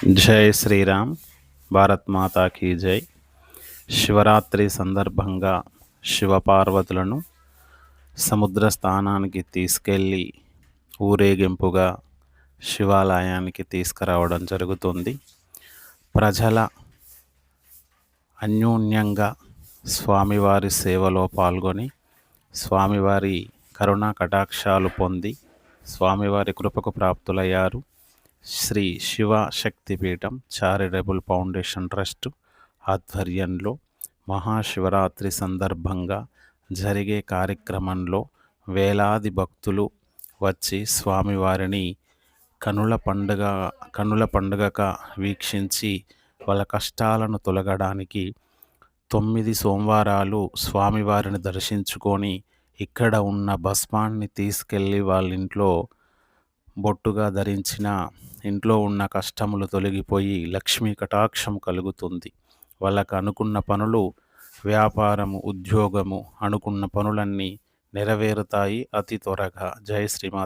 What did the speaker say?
జై శ్రీరామ్. భారత్ మాతా కీ జై. శివరాత్రి సందర్భంగా శివపార్వతులను సముద్ర స్థానానికి తీసుకెళ్ళి ఊరేగింపుగా శివాలయానికి తీసుకురావడం జరుగుతుంది. ప్రజల అన్యోన్యంగా స్వామివారి సేవలో పాల్గొని స్వామివారి కరుణా కటాక్షాలు పొంది స్వామివారి కృపకు ప్రాప్తులయ్యారు. శ్రీ శివ శక్తిపీఠం చారిటబుల్ ఫౌండేషన్ ట్రస్ట్ ఆధ్వర్యంలో మహాశివరాత్రి సందర్భంగా జరిగే కార్యక్రమంలో వేలాది భక్తులు వచ్చి స్వామివారిని కనుల పండుగగా వీక్షించి వాళ్ళ కష్టాలను తొలగడానికి 9 సోమవారాలు స్వామివారిని దర్శించుకొని ఇక్కడ ఉన్న భస్మాన్ని తీసుకెళ్ళి వాళ్ళ ఇంట్లో బొట్టుగా ధరించిన ఇంట్లో ఉన్న కష్టములు తొలగిపోయి లక్ష్మీ కటాక్షం కలుగుతుంది. వాళ్ళకు అనుకున్న పనులు, వ్యాపారము, ఉద్యోగము అనుకున్న పనులన్నీ నెరవేరుతాయి అతి త్వరగా. జై శ్రీమాత.